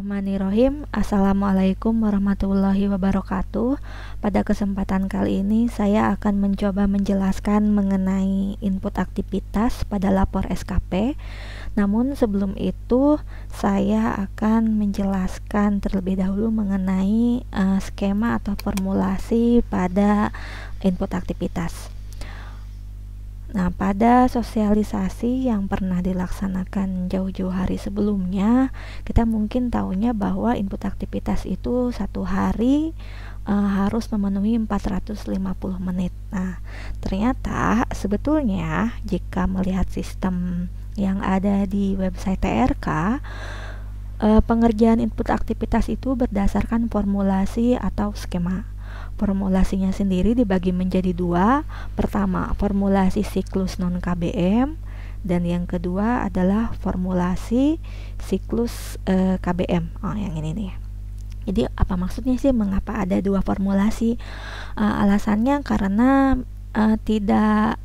Bismillahirrahmanirrahim. Assalamualaikum warahmatullahi wabarakatuh. Pada kesempatan kali ini saya akan mencoba menjelaskan mengenai input aktivitas pada lapor SKP. Namun sebelum itu saya akan menjelaskan terlebih dahulu mengenai skema atau formulasi pada input aktivitas. Nah, pada sosialisasi yang pernah dilaksanakan jauh-jauh hari sebelumnya, kita mungkin tahunya bahwa input aktivitas itu satu hari harus memenuhi 450 menit. Nah, ternyata sebetulnya jika melihat sistem yang ada di website TRK, pengerjaan input aktivitas itu berdasarkan formulasi atau skema. Formulasinya sendiri dibagi menjadi dua. Pertama, formulasi siklus non-KBM, dan yang kedua adalah formulasi siklus KBM. Yang ini nih. Jadi apa maksudnya sih mengapa ada dua formulasi? Alasannya karena tidak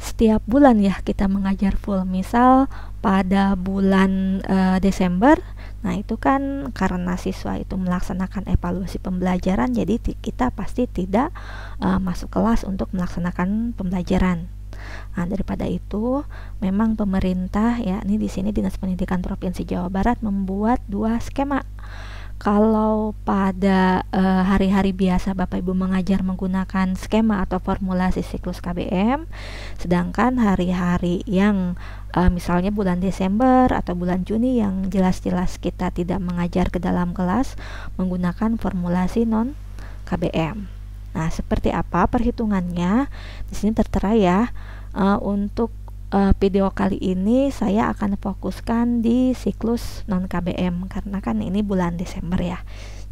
setiap bulan ya kita mengajar full. Misal pada bulan Desember, nah itu kan karena siswa itu melaksanakan evaluasi pembelajaran, jadi kita pasti tidak masuk kelas untuk melaksanakan pembelajaran. Nah, daripada itu memang pemerintah ya, ini di sini Dinas Pendidikan Provinsi Jawa Barat membuat dua skema. Kalau pada hari-hari biasa Bapak Ibu mengajar menggunakan skema atau formulasi siklus KBM, sedangkan hari-hari yang misalnya bulan Desember atau bulan Juni yang jelas-jelas kita tidak mengajar ke dalam kelas menggunakan formulasi non KBM. Nah, seperti apa perhitungannya? Di sini tertera ya. Untuk video kali ini saya akan fokuskan di siklus non KBM karena kan ini bulan Desember ya,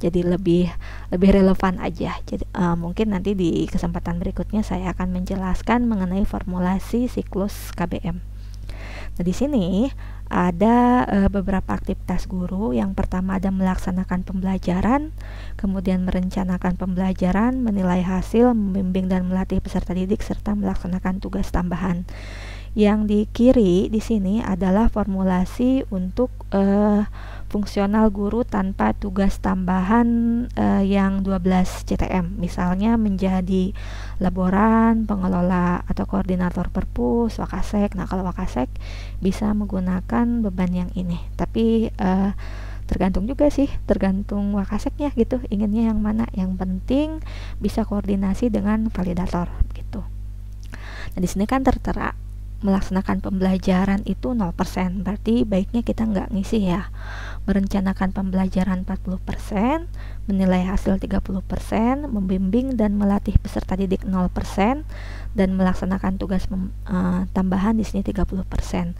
jadi lebih relevan aja. Jadi mungkin nanti di kesempatan berikutnya saya akan menjelaskan mengenai formulasi siklus KBM. Nah, di sini ada beberapa aktivitas guru. Yang pertama ada melaksanakan pembelajaran, kemudian merencanakan pembelajaran, menilai hasil, membimbing dan melatih peserta didik, serta melaksanakan tugas tambahan. Yang di kiri di sini adalah formulasi untuk fungsional guru tanpa tugas tambahan yang 12 CTM, misalnya menjadi laboran, pengelola atau koordinator perpus, wakasek. Nah, kalau wakasek bisa menggunakan beban yang ini, tapi tergantung juga sih, tergantung wakaseknya gitu, inginnya yang mana. Yang penting bisa koordinasi dengan validator gitu. Nah, di sini kan tertera melaksanakan pembelajaran itu 0%, berarti baiknya kita nggak ngisi ya. Merencanakan pembelajaran 40%, menilai hasil 30%, membimbing dan melatih peserta didik 0%, dan melaksanakan tugas tambahan di sini 30%.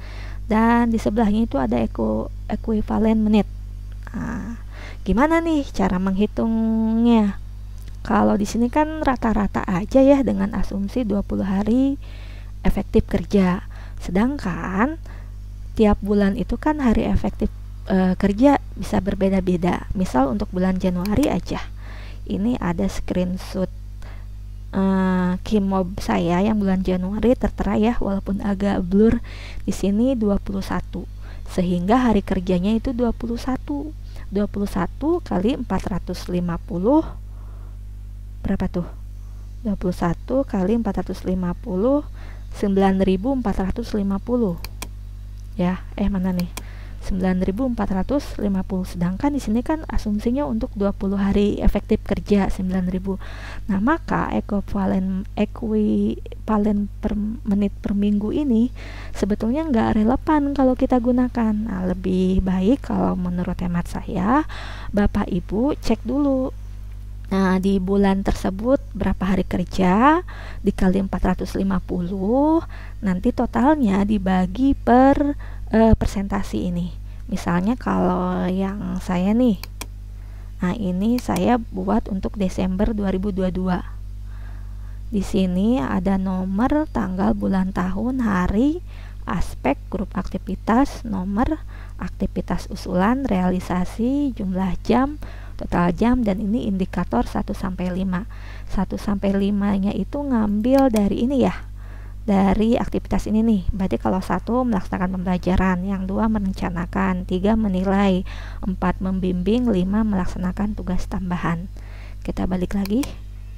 Dan di sebelahnya itu ada ekuivalen menit. Nah, gimana nih cara menghitungnya? Kalau di sini kan rata-rata aja ya dengan asumsi 20 hari efektif kerja, sedangkan tiap bulan itu kan hari efektif kerja bisa berbeda-beda. Misal untuk bulan Januari aja, ini ada screenshot Kimob saya yang bulan Januari tertera ya, walaupun agak blur di sini 21, sehingga hari kerjanya itu 21 kali 450 berapa tuh? 21 kali 450 9.450 ya, mana nih 9.450, sedangkan di sini kan asumsinya untuk 20 hari efektif kerja 9.000. Nah, maka ekuivalen per menit per minggu ini sebetulnya nggak relevan kalau kita gunakan. Nah, lebih baik kalau menurut hemat saya Bapak Ibu cek dulu. Nah, di bulan tersebut berapa hari kerja dikali 450, nanti totalnya dibagi per persentasi ini. Misalnya kalau yang saya nih, nah ini saya buat untuk Desember 2022. Di sini ada nomor, tanggal, bulan, tahun, hari, aspek, grup aktivitas, nomor, aktivitas usulan, realisasi, jumlah jam, total jam, dan ini indikator 1-5. 1-5 nya itu ngambil dari ini ya, dari aktivitas ini nih. Berarti kalau 1 melaksanakan pembelajaran, yang 2 merencanakan, 3 menilai, 4 membimbing, 5 melaksanakan tugas tambahan. Kita balik lagi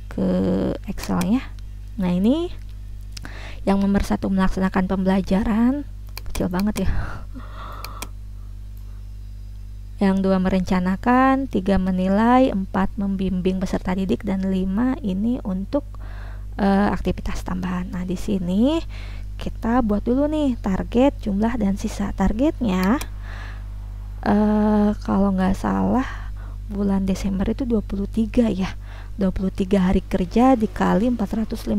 ke Excelnya. Nah, ini yang nomor 1 melaksanakan pembelajaran, kecil banget ya. Yang 2 merencanakan, 3 menilai, 4 membimbing peserta didik, dan 5 ini untuk aktivitas tambahan. Nah, di sini kita buat dulu nih target, jumlah, dan sisa. Targetnya kalau nggak salah bulan Desember itu 23 ya. 23 hari kerja dikali 450,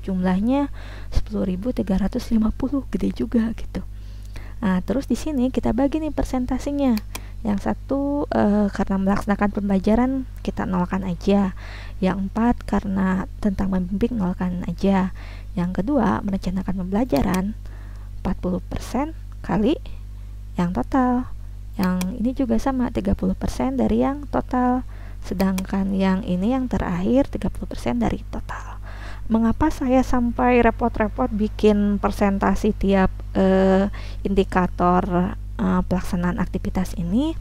jumlahnya 10.350, gede juga gitu. Nah, terus di sini kita bagi nih persentasenya. Yang 1 karena melaksanakan pembelajaran kita nolkan aja. Yang 4 karena tentang membimbing nolkan aja. Yang kedua merencanakan pembelajaran 40% kali yang total. Yang ini juga sama, 30% dari yang total. Sedangkan yang ini yang terakhir 30% dari total. Mengapa saya sampai repot-repot bikin presentasi tiap indikator pelaksanaan aktivitas ini?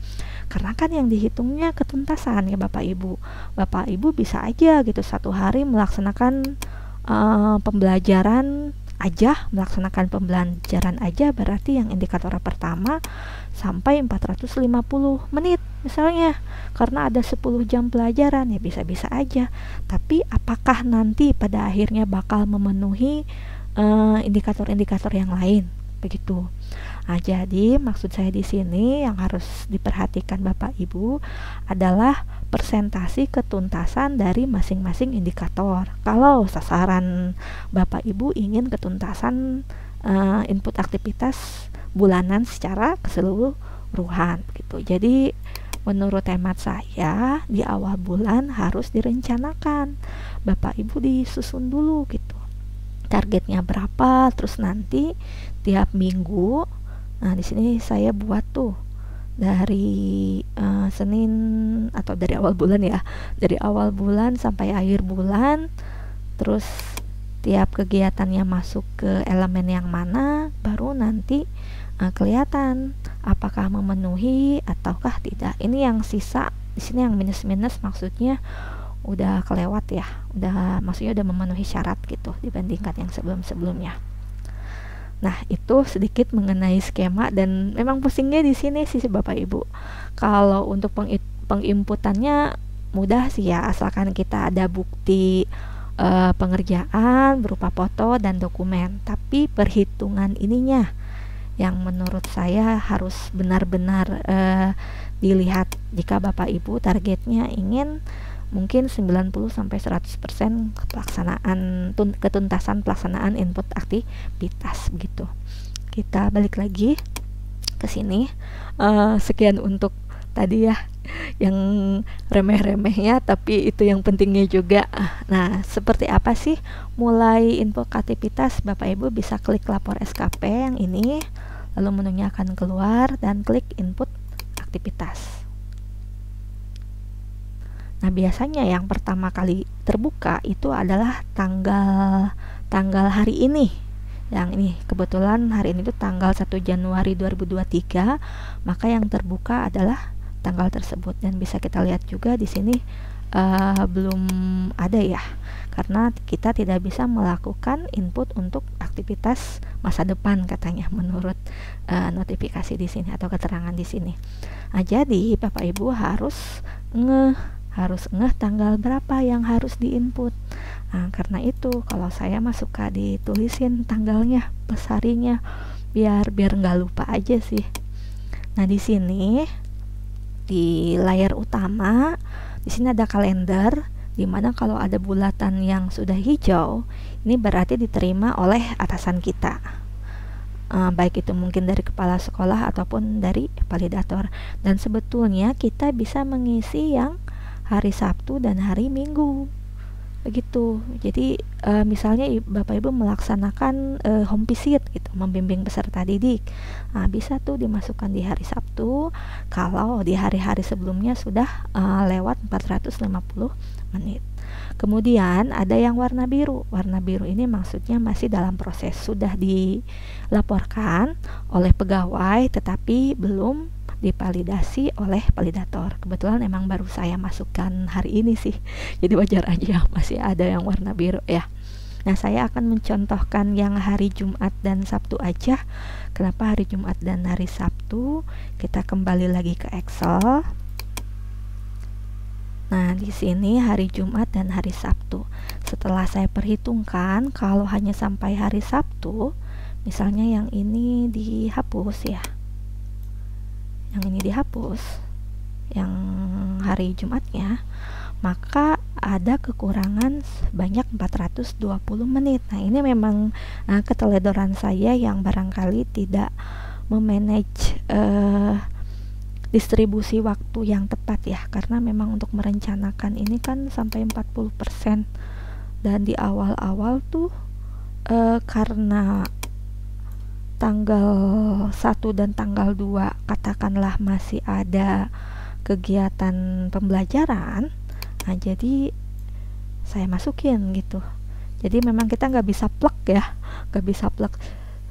Karena kan yang dihitungnya ketuntasan ya Bapak Ibu. Bapak Ibu bisa aja gitu 1 hari melaksanakan pembelajaran aja, berarti yang indikator pertama sampai 450 menit misalnya, karena ada 10 jam pelajaran ya bisa-bisa aja. Tapi apakah nanti pada akhirnya bakal memenuhi indikator-indikator yang lain begitu? Nah, jadi maksud saya di sini yang harus diperhatikan Bapak Ibu adalah persentasi ketuntasan dari masing-masing indikator. Kalau sasaran Bapak Ibu ingin ketuntasan input aktivitas bulanan secara keseluruhan gitu. Jadi menurut hemat saya di awal bulan harus direncanakan. Bapak Ibu disusun dulu gitu. Targetnya berapa, terus nanti tiap minggu. Nah, di sini saya buat tuh dari Senin atau dari awal bulan ya, dari awal bulan sampai akhir bulan. Terus tiap kegiatannya masuk ke elemen yang mana, baru nanti kelihatan apakah memenuhi ataukah tidak. Ini yang sisa di sini yang minus-minus maksudnya udah kelewat ya, maksudnya udah memenuhi syarat gitu dibandingkan yang sebelum-sebelumnya. Nah, itu sedikit mengenai skema, dan memang pusingnya di sini sih Bapak Ibu. Kalau untuk penginputannya mudah sih ya, asalkan kita ada bukti pengerjaan berupa foto dan dokumen. Tapi perhitungan ininya yang menurut saya harus benar-benar dilihat. Jika Bapak Ibu targetnya ingin mungkin 90-100% ketuntasan pelaksanaan input aktivitas begitu. Kita balik lagi ke sini. Sekian untuk tadi ya, yang remeh-remehnya, tapi itu yang pentingnya juga. Nah, seperti apa sih mulai input aktivitas? Bapak Ibu bisa klik lapor SKP yang ini, lalu menunya akan keluar dan klik input aktivitas. Nah, biasanya yang pertama kali terbuka itu adalah tanggal hari ini. Yang ini kebetulan hari ini tuh tanggal 1 Januari 2023, maka yang terbuka adalah tanggal tersebut. Dan bisa kita lihat juga di sini belum ada ya, karena kita tidak bisa melakukan input untuk aktivitas masa depan katanya menurut notifikasi di sini atau keterangan di sini. Nah, jadi Bapak Ibu harus ngeh tanggal berapa yang harus diinput. Nah, karena itu kalau saya suka ditulisin tanggalnya plus harinya biar nggak lupa aja sih. Nah, di sini di layar utama di sini ada kalender, dimana kalau ada bulatan yang sudah hijau ini berarti diterima oleh atasan kita. Baik itu mungkin dari kepala sekolah ataupun dari validator. Dan sebetulnya kita bisa mengisi yang hari Sabtu dan hari Minggu begitu. Jadi misalnya Bapak Ibu melaksanakan home visit gitu, membimbing peserta didik, bisa tuh dimasukkan di hari Sabtu kalau di hari-hari sebelumnya sudah lewat 450 menit. Kemudian ada yang warna biru. Warna biru ini maksudnya masih dalam proses, sudah dilaporkan oleh pegawai tetapi belum divalidasi oleh validator. Kebetulan emang baru saya masukkan hari ini sih, jadi wajar aja masih ada yang warna biru ya. Nah, saya akan mencontohkan yang hari Jumat dan Sabtu aja. Kenapa hari Jumat dan hari Sabtu? Kita kembali lagi ke Excel. Nah, di sini hari Jumat dan hari Sabtu. Setelah saya perhitungkan, kalau hanya sampai hari Sabtu, misalnya yang ini dihapus ya. Yang ini dihapus, yang hari Jumatnya, maka ada kekurangan sebanyak 420 menit. Nah, ini memang keteledoran saya yang barangkali tidak memanage distribusi waktu yang tepat ya, karena memang untuk merencanakan ini kan sampai 40%, dan di awal-awal tuh karena tanggal 1 dan tanggal 2 katakanlah masih ada kegiatan pembelajaran, nah jadi saya masukin gitu. Jadi memang kita nggak bisa plek ya, nggak bisa plek.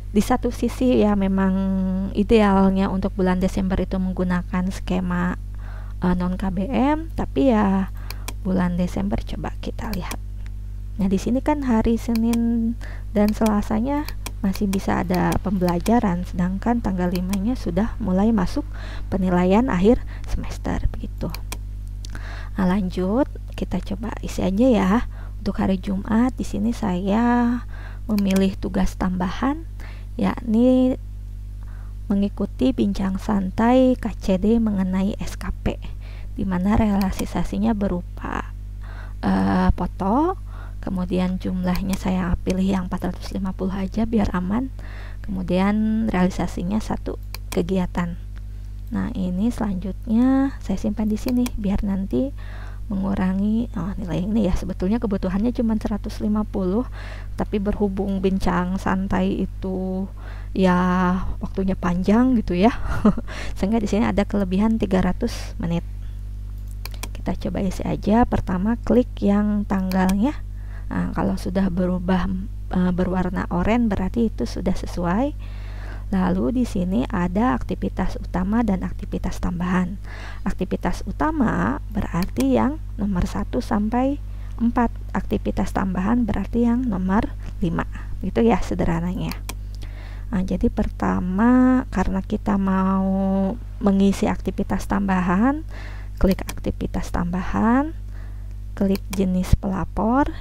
Di satu sisi ya memang idealnya untuk bulan Desember itu menggunakan skema non KBM, tapi ya bulan Desember coba kita lihat. Nah, di sini kan hari Senin dan Selasanya masih bisa ada pembelajaran, sedangkan tanggal 5-nya sudah mulai masuk penilaian akhir semester begitu. Nah, lanjut kita coba isi aja ya. Untuk hari Jumat di sini saya memilih tugas tambahan, yakni mengikuti bincang santai KCD mengenai SKP, di mana realisasinya berupa foto, kemudian jumlahnya saya pilih yang 450 aja biar aman, kemudian realisasinya 1 kegiatan. Nah, ini selanjutnya saya simpan di sini biar nanti mengurangi nilai ini ya. Sebetulnya kebutuhannya cuma 150, tapi berhubung bincang santai itu ya waktunya panjang gitu ya sehingga di sini ada kelebihan 300 menit. Kita coba isi aja. Pertama klik yang tanggalnya. Nah, kalau sudah berubah berwarna oranye berarti itu sudah sesuai. Lalu di sini ada aktivitas utama dan aktivitas tambahan. Aktivitas utama berarti yang nomor 1 sampai 4. Aktivitas tambahan berarti yang nomor 5. Gitu ya sederhananya. Nah, jadi pertama karena kita mau mengisi aktivitas tambahan, klik aktivitas tambahan, klik jenis pelapor.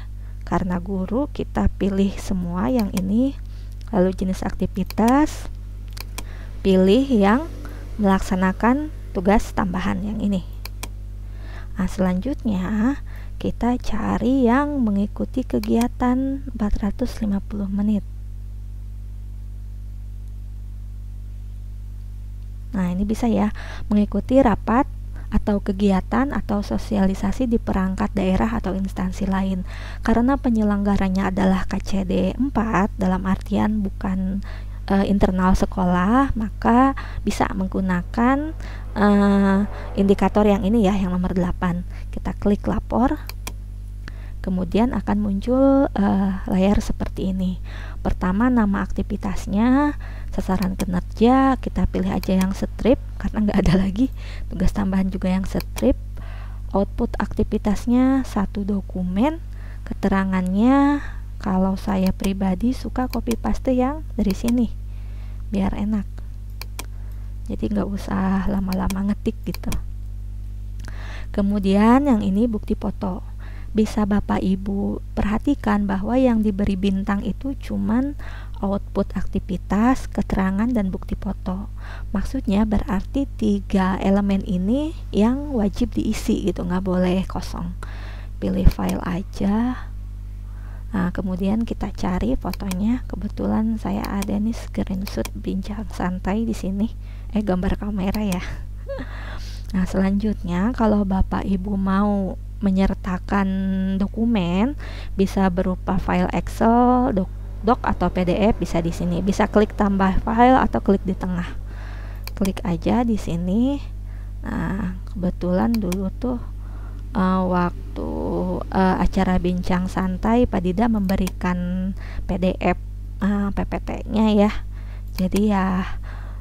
Karena guru kita pilih semua yang ini. Lalu jenis aktivitas, pilih yang melaksanakan tugas tambahan yang ini. Nah, selanjutnya kita cari yang mengikuti kegiatan 450 menit. Nah, ini bisa ya, mengikuti rapat atau kegiatan atau sosialisasi di perangkat daerah atau instansi lain. Karena penyelenggaranya adalah KCD 4 dalam artian bukan internal sekolah, maka bisa menggunakan indikator yang ini ya, yang nomor 8. Kita klik lapor, kemudian akan muncul layar seperti ini. Pertama nama aktivitasnya, sasaran kinerja, kita pilih aja yang strip karena nggak ada lagi. Tugas tambahan juga yang strip. Output aktivitasnya 1 dokumen. Keterangannya, kalau saya pribadi suka copy paste yang dari sini biar enak, jadi nggak usah lama-lama ngetik gitu. Kemudian yang ini bukti foto. Bisa Bapak Ibu perhatikan bahwa yang diberi bintang itu cuman output aktivitas, keterangan, dan bukti foto. Maksudnya berarti 3 elemen ini yang wajib diisi gitu, nggak boleh kosong. Pilih file aja. Nah, kemudian kita cari fotonya. Kebetulan saya ada nih screenshot bincang santai di sini. Gambar kamera ya. Nah, selanjutnya kalau Bapak Ibu mau menyertakan dokumen, bisa berupa file Excel, doc atau PDF, bisa di sini. Bisa klik tambah file atau klik di tengah. Klik aja di sini. Nah, kebetulan dulu tuh waktu acara bincang santai Pak Dida memberikan PDF PPT-nya ya. Jadi ya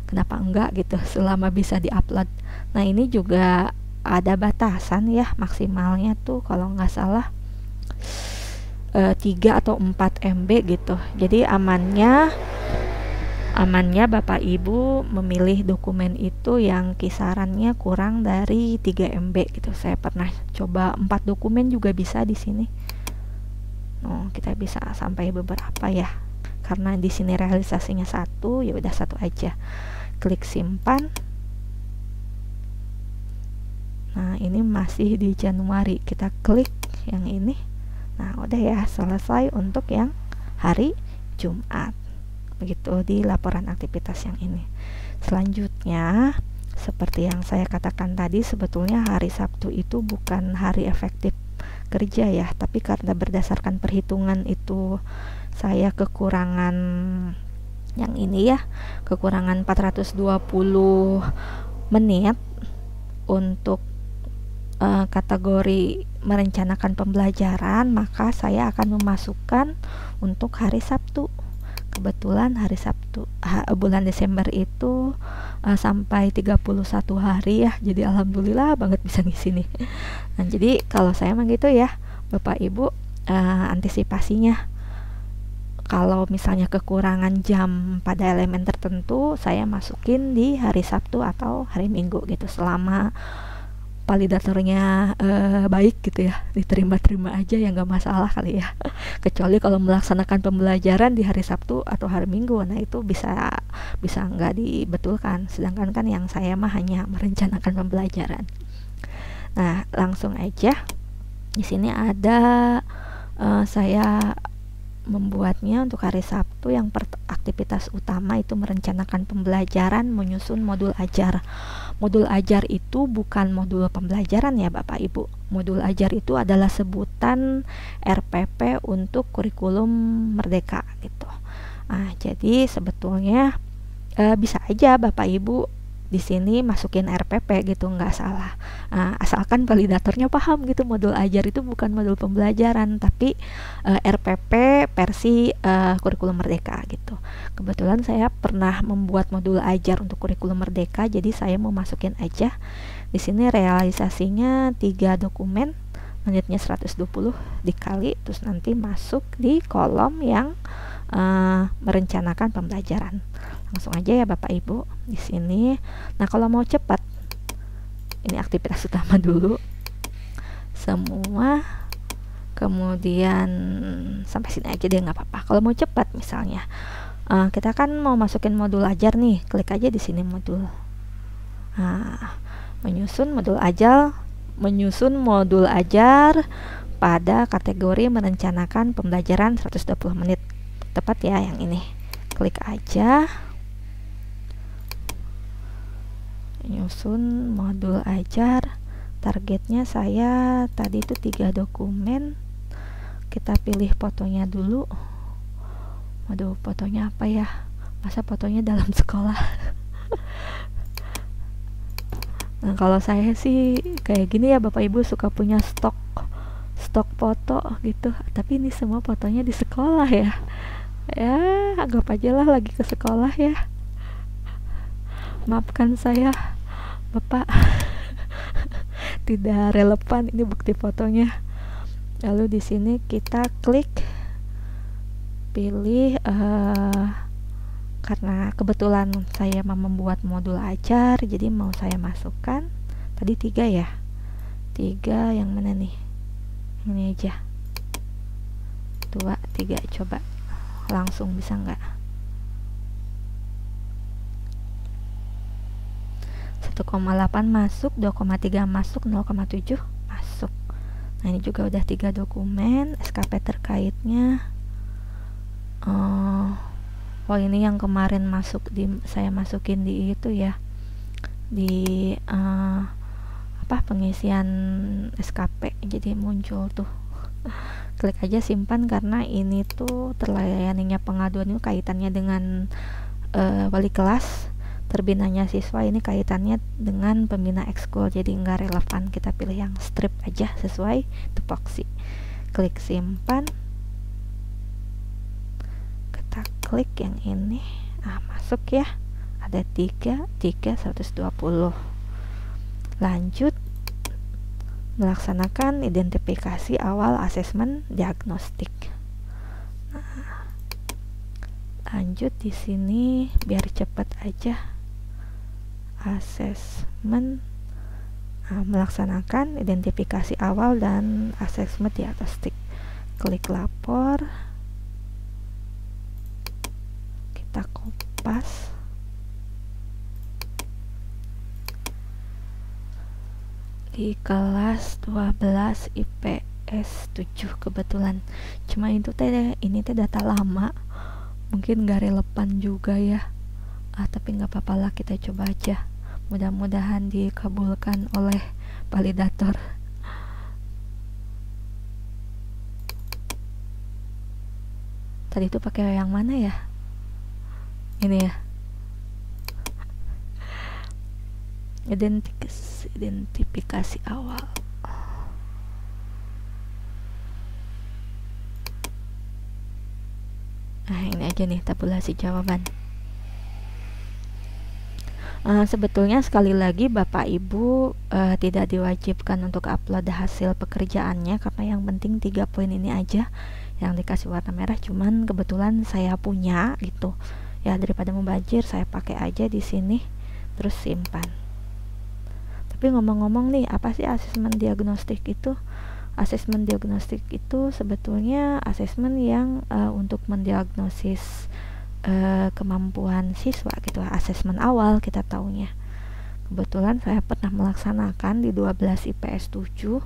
kenapa enggak gitu selama bisa diupload. Nah ini juga ada batasan ya, maksimalnya tuh kalau nggak salah 3 atau 4 MB gitu. Jadi amannya Bapak Ibu memilih dokumen itu yang kisarannya kurang dari 3 MB gitu. Saya pernah coba 4 dokumen juga bisa di sini. Kita bisa sampai beberapa ya. Karena di sini realisasinya 1, ya udah 1 aja. Klik simpan. Nah, ini masih di Januari. Kita klik yang ini. Nah, udah ya, selesai untuk yang hari Jumat. Begitu di laporan aktivitas yang ini. Selanjutnya, seperti yang saya katakan tadi, sebetulnya hari Sabtu itu bukan hari efektif kerja ya, tapi karena berdasarkan perhitungan itu saya kekurangan yang ini ya, kekurangan 420 menit untuk kategori merencanakan pembelajaran, maka saya akan memasukkan untuk hari Sabtu. Kebetulan hari Sabtu bulan Desember itu sampai 31 hari ya, jadi alhamdulillah banget bisa ngisi nih. Nah, jadi kalau saya emang gitu ya Bapak Ibu, antisipasinya kalau misalnya kekurangan jam pada elemen tertentu, saya masukin di hari Sabtu atau hari Minggu gitu, selama validatornya baik gitu ya, diterima-terima aja ya, nggak masalah kali ya. Kecuali kalau melaksanakan pembelajaran di hari Sabtu atau hari Minggu, nah itu bisa nggak dibetulkan. Sedangkan kan yang saya mah hanya merencanakan pembelajaran. Nah, langsung aja di sini ada saya membuatnya untuk hari Sabtu. Yang aktivitas utama itu merencanakan pembelajaran, menyusun modul ajar. Modul ajar itu bukan modul pembelajaran ya Bapak Ibu. Modul ajar itu adalah sebutan RPP untuk kurikulum merdeka gitu. Nah, jadi sebetulnya bisa aja Bapak Ibu di sini masukin RPP gitu, nggak salah. Asalkan validatornya paham gitu, modul ajar itu bukan modul pembelajaran, tapi RPP versi kurikulum merdeka gitu. Kebetulan saya pernah membuat modul ajar untuk kurikulum merdeka, jadi saya mau masukin aja. Di sini realisasinya 3 dokumen, menitnya 120 dikali, terus nanti masuk di kolom yang merencanakan pembelajaran. Langsung aja ya Bapak Ibu di sini. Nah, kalau mau cepat, ini aktivitas utama dulu semua, kemudian sampai sini aja deh, nggak apa-apa. Kalau mau cepat misalnya kita kan mau masukin modul ajar nih, klik aja di sini modul. Menyusun modul ajar pada kategori merencanakan pembelajaran 120 menit. Tepat ya yang ini. Klik aja. Nyusun modul ajar, targetnya saya tadi itu 3 dokumen. Kita pilih fotonya dulu. Waduh, fotonya apa ya? Masa fotonya dalam sekolah? Nah, kalau saya sih kayak gini ya Bapak Ibu, suka punya stok foto gitu, tapi ini semua fotonya di sekolah ya. Ya, anggap aja lah lagi ke sekolah ya. Maafkan saya Bapak, tidak relevan ini bukti fotonya. Lalu di sini kita klik pilih karena kebetulan saya mau membuat modul ajar, jadi mau saya masukkan tadi 3 ya. 3 yang mana nih? Ini aja. 2, 3, coba langsung bisa nggak? 1,8 masuk, 2,3 masuk, 0,7 masuk. Nah, ini juga udah 3 dokumen. SKP terkaitnya ini yang kemarin saya masukin di itu ya, di pengisian SKP, jadi muncul tuh. Klik aja simpan, karena ini tuh terlayaninya pengaduan itu kaitannya dengan wali kelas. terbinanya siswa ini kaitannya dengan pembina ekskul, jadi nggak relevan, kita pilih yang strip aja sesuai tupoksi. Klik simpan, kita klik yang ini, masuk ya, ada 120. Lanjut melaksanakan identifikasi awal asesmen diagnostik. Lanjut di sini biar cepat aja, asesmen, melaksanakan identifikasi awal dan asesmen diagnostik. Klik lapor, kita kopas, di kelas 12 IPS 7 kebetulan. Cuma itu ini data lama, mungkin gak relevan juga ya, tapi nggak apa-apa lah, kita coba aja, mudah-mudahan dikabulkan oleh validator. Tadi itu pakai yang mana ya? Ini ya, identifikasi awal. Nah, ini aja nih tabulasi jawaban. Sebetulnya sekali lagi Bapak Ibu tidak diwajibkan untuk upload hasil pekerjaannya, karena yang penting 3 poin ini aja yang dikasih warna merah. Cuman kebetulan saya punya gitu ya, daripada membajir saya pakai aja di sini, terus simpan. Tapi ngomong-ngomong nih, apa sih asesmen diagnostik itu? Asesmen diagnostik itu sebetulnya asesmen yang untuk mendiagnosis kemampuan siswa gitu, asesmen awal kita taunya. Kebetulan saya pernah melaksanakan di 12 IPS 7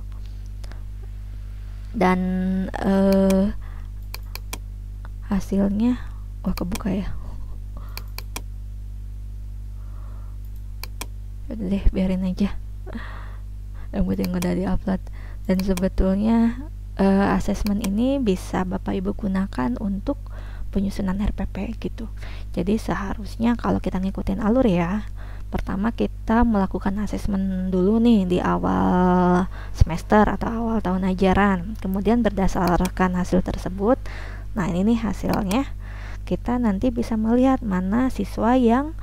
dan hasilnya kebuka ya. Udah deh, biarin aja, yang penting udah di-upload. Dan sebetulnya asesmen ini bisa Bapak Ibu gunakan untuk penyusunan RPP gitu. Jadi seharusnya kalau kita ngikutin alur ya, pertama kita melakukan asesmen dulu nih di awal semester atau awal tahun ajaran. Kemudian berdasarkan hasil tersebut, nah ini nih hasilnya, kita nanti bisa melihat mana siswa yang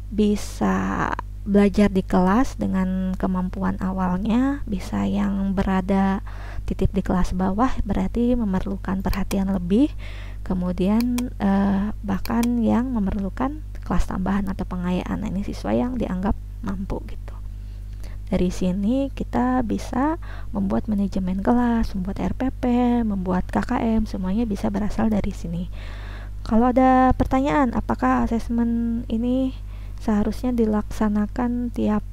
bisa belajar di kelas dengan kemampuan awalnya, bisa yang berada titip di kelas bawah, berarti memerlukan perhatian lebih, kemudian bahkan yang memerlukan kelas tambahan atau pengayaan. Nah, ini siswa yang dianggap mampu gitu. Dari sini kita bisa membuat manajemen kelas, membuat RPP, membuat KKM, semuanya bisa berasal dari sini. Kalau ada pertanyaan, apakah asesmen ini seharusnya dilaksanakan tiap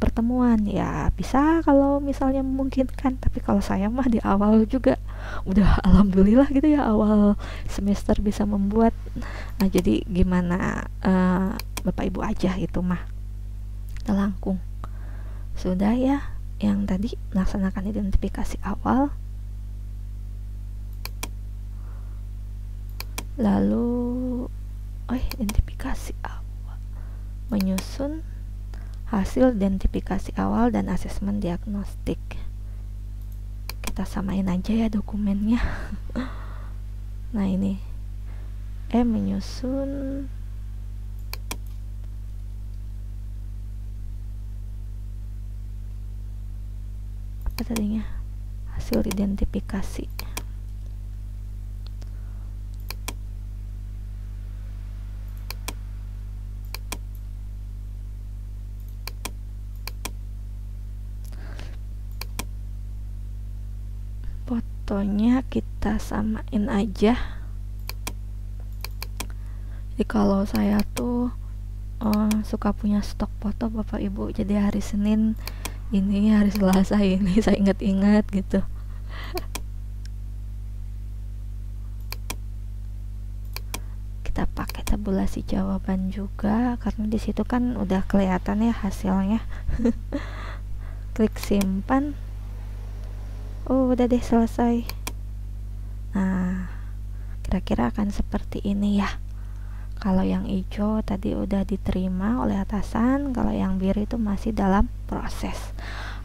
pertemuan? Ya bisa kalau misalnya memungkinkan, tapi kalau saya mah di awal juga udah alhamdulillah gitu ya, awal semester bisa membuat. Nah, jadi gimana Bapak Ibu aja itu mah telangkung. Sudah ya, yang tadi melaksanakan identifikasi awal, lalu identifikasi awal, menyusun hasil identifikasi awal dan asesmen diagnostik. Kita samain aja ya dokumennya. Nah, ini menyusun apa tadinya, hasil identifikasi. Fotonya kita samain aja. Jadi kalau saya tuh suka punya stok foto Bapak Ibu, jadi hari Senin ini, hari Selasa ini saya ingat-ingat gitu. Kita pakai tabulasi jawaban juga, karena di situ kan udah kelihatan ya hasilnya. Klik simpan. Udah deh, selesai. Nah, kira-kira akan seperti ini ya. Kalau yang hijau tadi udah diterima oleh atasan, kalau yang biru itu masih dalam proses.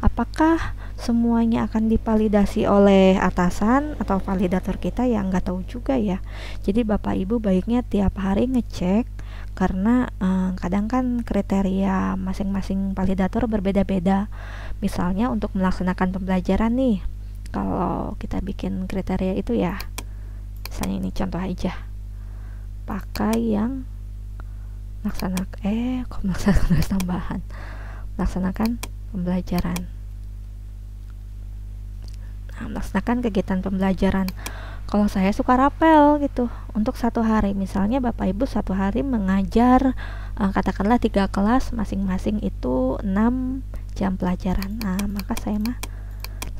Apakah semuanya akan divalidasi oleh atasan atau validator kita? Ya nggak tahu juga ya. Jadi Bapak Ibu baiknya tiap hari ngecek, karena kadang kan kriteria masing-masing validator berbeda-beda. Misalnya untuk melaksanakan pembelajaran nih, kalau kita bikin kriteria itu ya, misalnya ini contoh aja, pakai yang melaksanakan pembelajaran. Nah, melaksanakan kegiatan pembelajaran. Kalau saya suka rapel gitu untuk satu hari, misalnya Bapak Ibu satu hari mengajar katakanlah 3 kelas, masing-masing itu 6 jam pelajaran. Nah, maka saya mah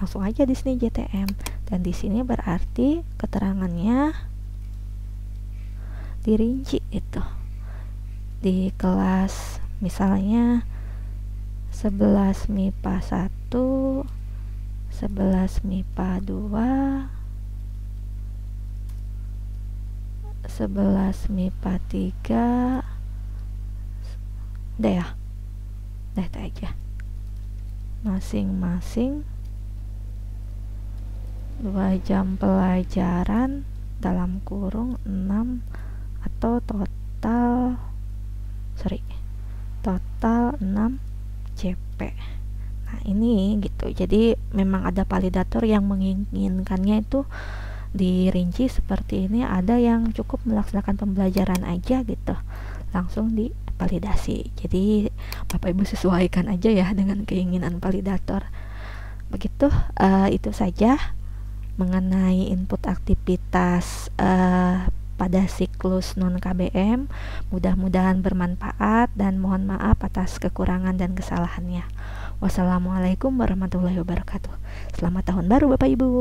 langsung aja di sini JTM, dan di sini berarti keterangannya dirinci itu di kelas, misalnya 11 MIPA 1, 11 MIPA 2, 11 MIPA 3, udah ya, udah itu aja, masing-masing 2 jam pelajaran dalam kurung 6, atau total 6 CP. Nah, ini gitu. Jadi memang ada validator yang menginginkannya itu dirinci seperti ini, ada yang cukup melaksanakan pembelajaran aja gitu, langsung divalidasi. Jadi Bapak Ibu sesuaikan aja ya dengan keinginan validator. Begitu, itu saja mengenai input aktivitas pada siklus non KBM. Mudah-mudahan bermanfaat dan mohon maaf atas kekurangan dan kesalahannya. Wassalamualaikum warahmatullahi wabarakatuh. Selamat tahun baru Bapak Ibu.